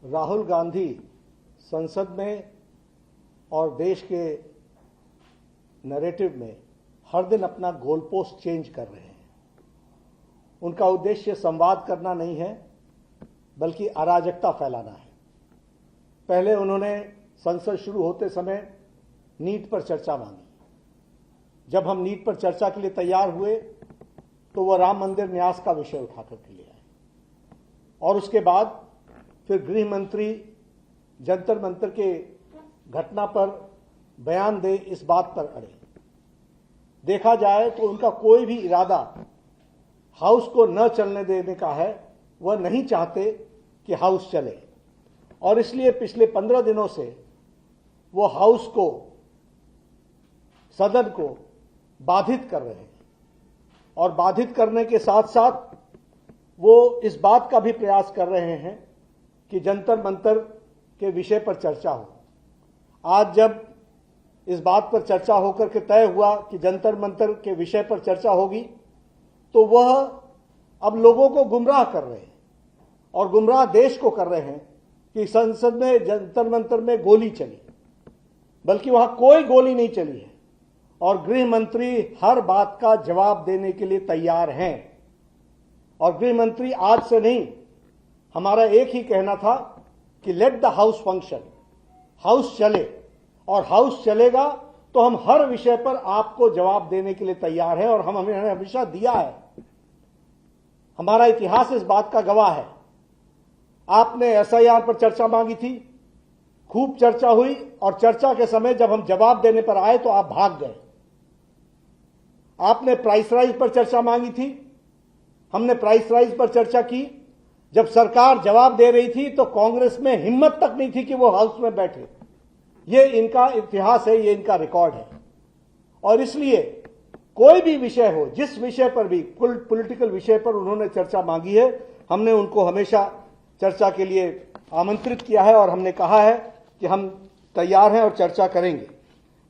राहुल गांधी संसद में और देश के नैरेटिव में हर दिन अपना गोल पोस्ट चेंज कर रहे हैं। उनका उद्देश्य संवाद करना नहीं है, बल्कि अराजकता फैलाना है। पहले उन्होंने संसद शुरू होते समय नीट पर चर्चा मांगी। जब हम नीट पर चर्चा के लिए तैयार हुए तो वह राम मंदिर न्यास का विषय उठाकर के लिए आए, और उसके बाद फिर गृह मंत्री जंतर मंतर के घटना पर बयान दे, इस बात पर अड़े। देखा जाए तो उनका कोई भी इरादा हाउस को न चलने देने का है। वह नहीं चाहते कि हाउस चले, और इसलिए पिछले 15 दिनों से वो हाउस को, सदन को बाधित कर रहे हैं, और बाधित करने के साथ साथ वो इस बात का भी प्रयास कर रहे हैं कि जंतर मंतर के विषय पर चर्चा हो। आज जब इस बात पर चर्चा होकर के तय हुआ कि जंतर मंतर के विषय पर चर्चा होगी, तो वह अब लोगों को गुमराह कर रहे हैं, और गुमराह देश को कर रहे हैं कि संसद में जंतर मंतर में गोली चली, बल्कि वहां कोई गोली नहीं चली है, और गृह मंत्री हर बात का जवाब देने के लिए तैयार हैं। और गृह मंत्री आज से नहीं, हमारा एक ही कहना था कि let the house function, house चले, और हाउस चलेगा तो हम हर विषय पर आपको जवाब देने के लिए तैयार हैं, और हमने हमेशा दिया है। हमारा इतिहास इस बात का गवाह है। आपने एसआईआर पर चर्चा मांगी थी, खूब चर्चा हुई, और चर्चा के समय जब हम जवाब देने पर आए तो आप भाग गए। आपने प्राइस राइज पर चर्चा मांगी थी, हमने प्राइस राइज पर चर्चा की। जब सरकार जवाब दे रही थी तो कांग्रेस में हिम्मत तक नहीं थी कि वो हाउस में बैठे। ये इनका इतिहास है, ये इनका रिकॉर्ड है। और इसलिए कोई भी विषय हो, जिस विषय पर भी, पॉलिटिकल विषय पर उन्होंने चर्चा मांगी है, हमने उनको हमेशा चर्चा के लिए आमंत्रित किया है, और हमने कहा है कि हम तैयार हैं और चर्चा करेंगे।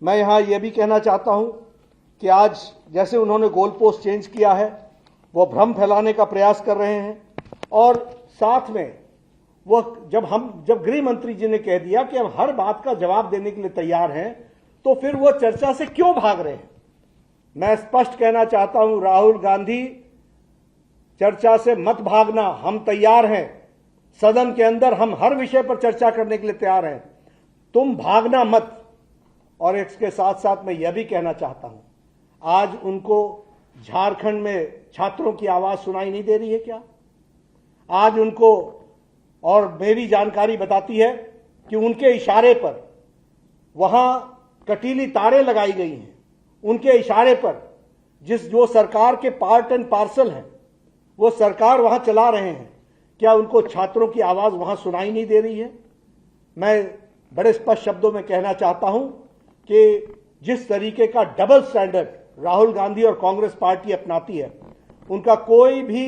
मैं यहां यह भी कहना चाहता हूं कि आज जैसे उन्होंने गोल पोस्ट चेंज किया है, वो भ्रम फैलाने का प्रयास कर रहे हैं, और साथ में वह जब गृह मंत्री जी ने कह दिया कि हम हर बात का जवाब देने के लिए तैयार हैं, तो फिर वो चर्चा से क्यों भाग रहे हैं? मैं स्पष्ट कहना चाहता हूं, राहुल गांधी, चर्चा से मत भागना। हम तैयार हैं, सदन के अंदर हम हर विषय पर चर्चा करने के लिए तैयार हैं, तुम भागना मत। और इसके साथ साथ मैं यह भी कहना चाहता हूं, आज उनको झारखंड में छात्रों की आवाज सुनाई नहीं दे रही है क्या? आज उनको, और मेरी जानकारी बताती है कि उनके इशारे पर वहां कटीली तारें लगाई गई हैं। उनके इशारे पर जो सरकार के पार्ट एंड पार्सल हैं, वो सरकार वहां चला रहे हैं। क्या उनको छात्रों की आवाज वहां सुनाई नहीं दे रही है? मैं बड़े स्पष्ट शब्दों में कहना चाहता हूं कि जिस तरीके का डबल स्टैंडर्ड राहुल गांधी और कांग्रेस पार्टी अपनाती है, उनका कोई भी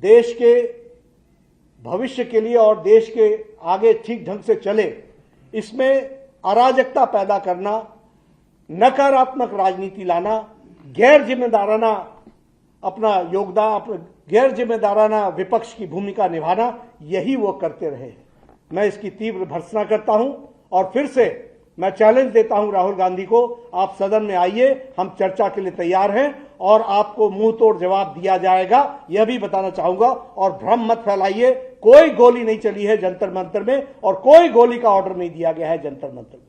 देश के भविष्य के लिए और देश के आगे ठीक ढंग से चले, इसमें अराजकता पैदा करना, नकारात्मक राजनीति लाना, गैर जिम्मेदाराना अपना योगदान, गैर जिम्मेदाराना विपक्ष की भूमिका निभाना, यही वो करते रहे हैं। मैं इसकी तीव्र भर्त्सना करता हूं, और फिर से मैं चैलेंज देता हूं राहुल गांधी को, आप सदन में आइए, हम चर्चा के लिए तैयार हैं, और आपको मुंह तोड़ जवाब दिया जाएगा, यह भी बताना चाहूंगा। और भ्रम मत फैलाइए, कोई गोली नहीं चली है जंतर मंतर में, और कोई गोली का ऑर्डर नहीं दिया गया है जंतर मंतर में।